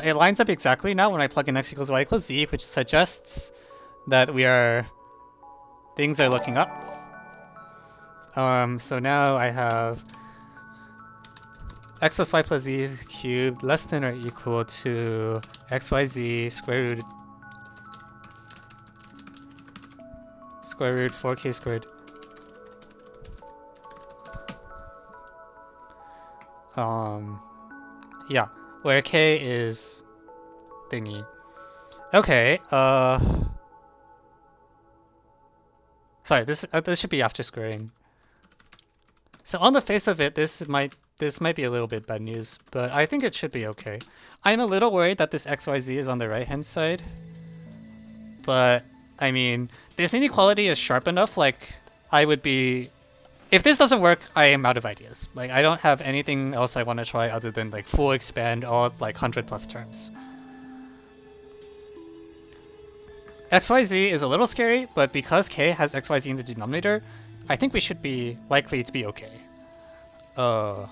it lines up exactly now when I plug in x equals y equals z, which suggests that things are looking up. So now I have x plus y plus z cubed less than or equal to xyz square root 4k squared. Yeah, where k is thingy. Okay, sorry, this should be after squaring. So on the face of it, this might be a little bit bad news, but I think it should be okay. I'm a little worried that this xyz is on the right hand side, but I mean, this inequality is sharp enough, like, I would be... If this doesn't work, I am out of ideas. Like, I don't have anything else I want to try other than, like, full expand all, like, 100 plus terms. XYZ is a little scary, but because k has xyz in the denominator, I think we should be likely to be okay. Now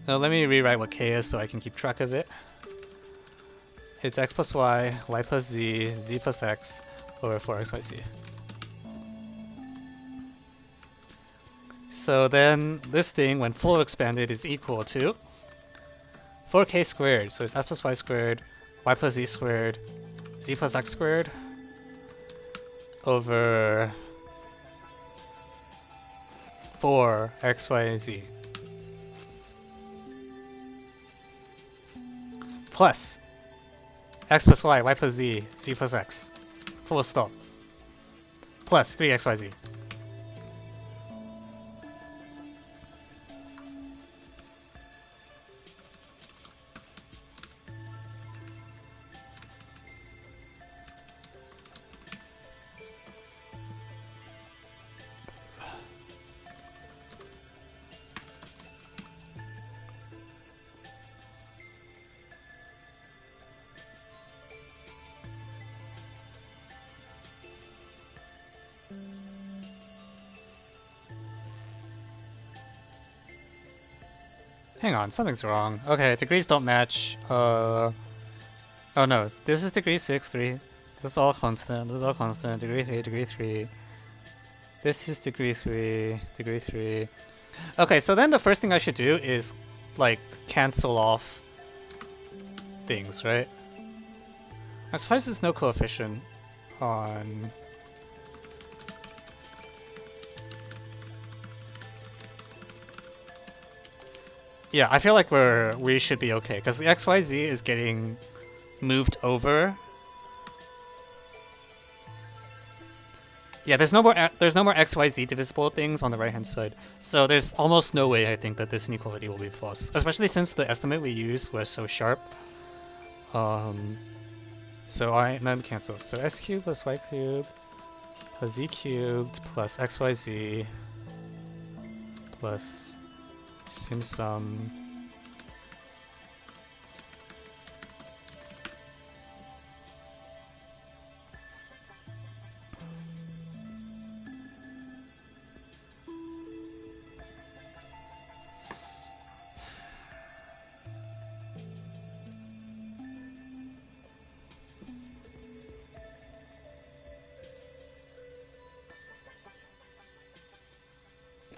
let me rewrite what k is so I can keep track of it. It's x plus y, y plus z, z plus x, over 4xyz. So then this thing, when full expanded, is equal to 4k squared. So it's x plus y squared, y plus z squared, z plus x squared, over 4xyz. Plus x plus y, y plus z, z plus x, full stop, plus 3xyz. Hang on, something's wrong. Okay, degrees don't match. Oh no, this is degree 6, 3. This is all constant, this is all constant. Degree 3, degree 3. This is degree 3, degree 3. Okay, so then the first thing I should do is, like, cancel off things, right? I'm surprised there's no coefficient on... Yeah, I feel like we should be okay, because the XYZ is getting moved over. Yeah, there's no more XYZ divisible things on the right hand side. So there's almost no way I think that this inequality will be false, especially since the estimate we used was so sharp. So none cancels. So s cubed plus y cubed plus z cubed plus xyz plus sim sum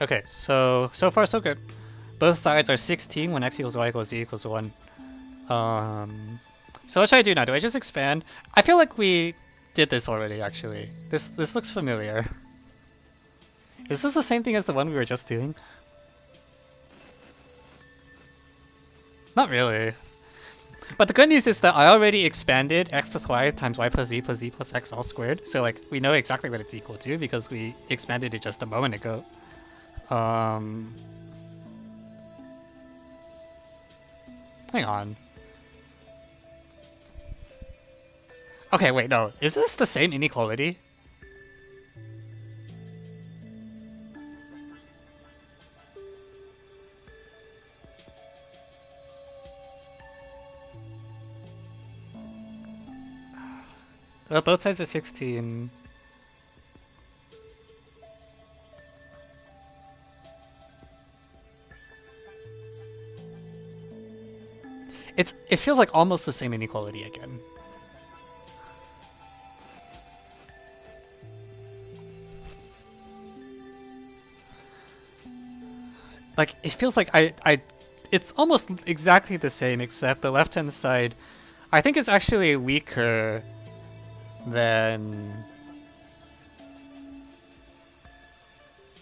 Okay, so far so good. Both sides are 16 when x equals y equals z equals 1. So what should I do now? Do I just expand? I feel like we did this already, actually. This looks familiar. Is this the same thing as the one we were just doing? Not really. But the good news is that I already expanded x plus y times y plus z plus x all squared. So like we know exactly what it's equal to because we expanded it just a moment ago. Hang on. Okay, wait, no. Is this the same inequality? Well, both sides are 16. It feels like almost the same inequality again. Like, it feels like it's almost exactly the same, except the left-hand side, I think it's actually weaker than...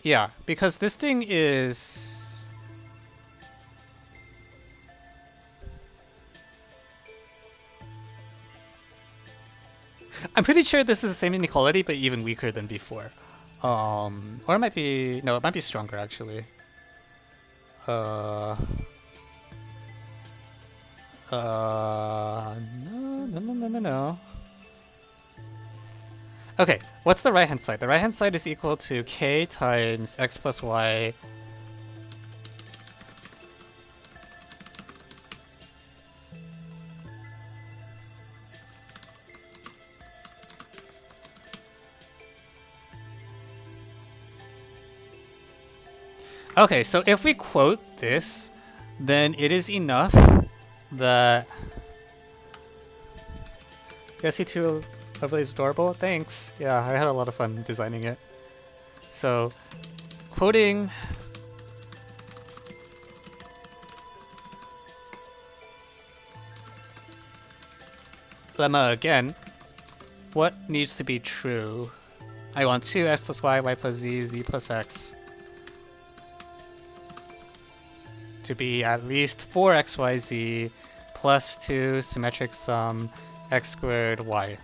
Yeah, because this thing is... I'm pretty sure this is the same inequality, but even weaker than before. Or it might be... No, it might be stronger, actually. No. Okay, what's the right-hand side? The right-hand side is equal to k times x plus y. Okay, so if we quote this, then it is enough that... You guys see two overlays adorable? Thanks. Yeah, I had a lot of fun designing it. So, quoting... lemma again, what needs to be true? I want 2x plus y, y plus z, z plus x to be at least 4xyz plus 2 symmetric sum x squared y.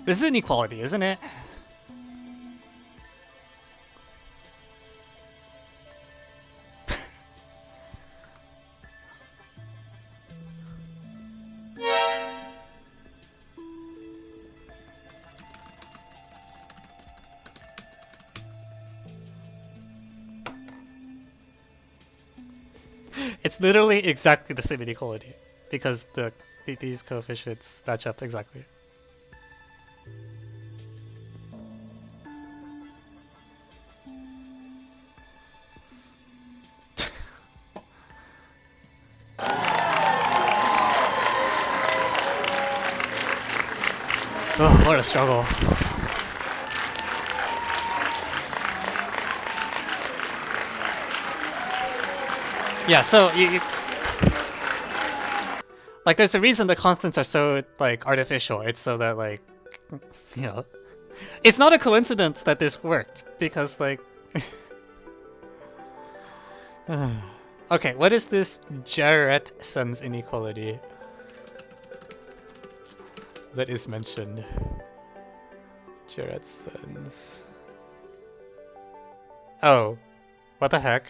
This is an equality, isn't it? It's literally exactly the same inequality because these coefficients match up exactly. Oh, what a struggle. Yeah, so you like there's a reason the constants are so like artificial. It's so that like you know, it's not a coincidence that this worked because like okay, what is this Jarrett-Son's inequality that is mentioned? Jarrett-Son's. Oh, what the heck?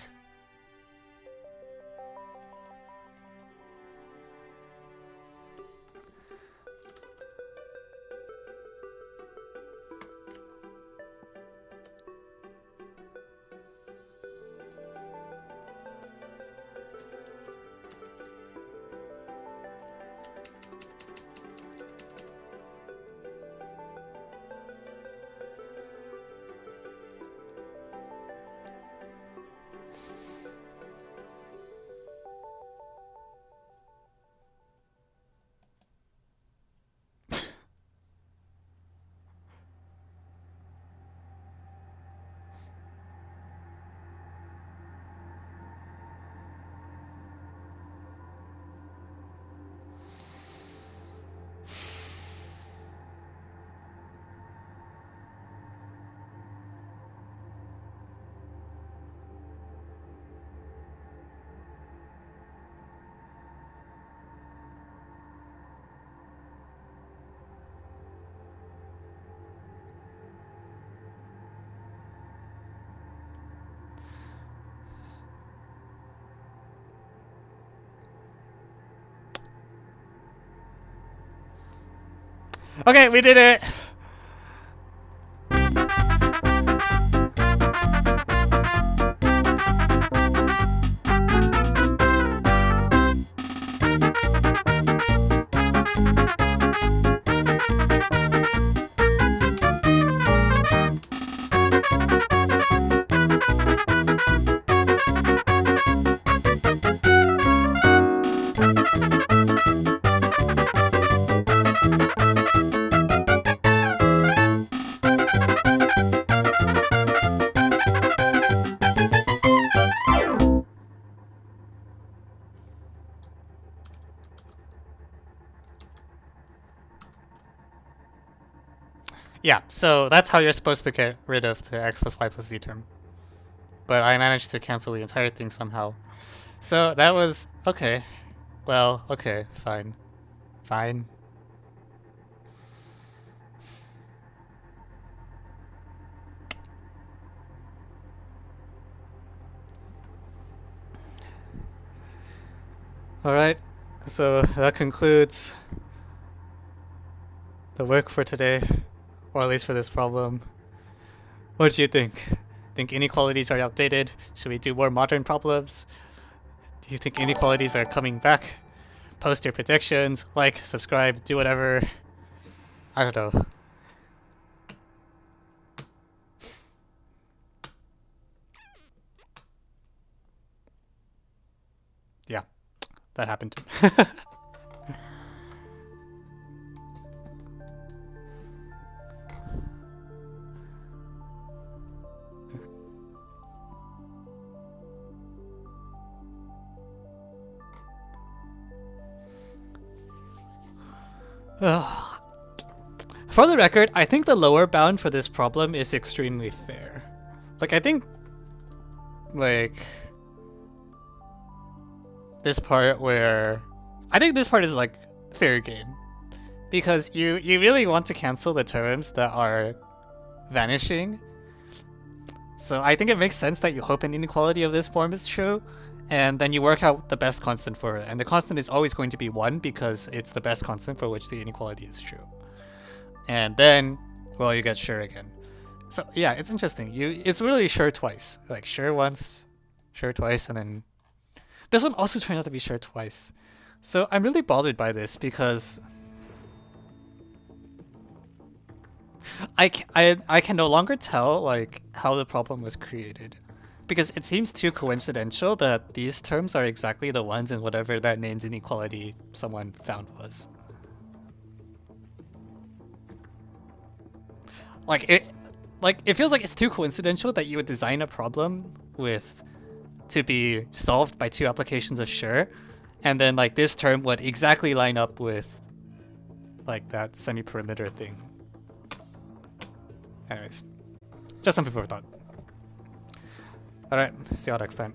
Okay, we did it! Yeah, so that's how you're supposed to get rid of the x plus y plus z term. But I managed to cancel the entire thing somehow. So that was okay. Well, okay, fine. Fine. Alright, so that concludes the work for today, or at least for this problem. What do you think? Think inequalities are outdated? Should we do more modern problems? Do you think inequalities are coming back? Post your predictions, like, subscribe, do whatever. I don't know. Yeah, that happened. For the record, I think the lower bound for this problem is extremely fair. Like, I think, like, this part where... I think this part is, like, fair game. Because you really want to cancel the terms that are vanishing. So I think it makes sense that you hope an inequality of this form is true, and then you work out the best constant for it. And the constant is always going to be 1 because it's the best constant for which the inequality is true. And then, well, you get SCHUR again. So yeah, it's interesting. It's really SCHUR twice. Like SCHUR once, SCHUR twice, and then this one also turned out to be SCHUR twice. So I'm really bothered by this because I can no longer tell like how the problem was created, because it seems too coincidental that these terms are exactly the ones in whatever that named inequality someone found was. Like it feels like it's too coincidental that you would design a problem with to be solved by 2 applications of SCHUR, and then like this term would exactly line up with like that semi-perimeter thing. Anyways, just some food for thought. Alright, see y'all next time.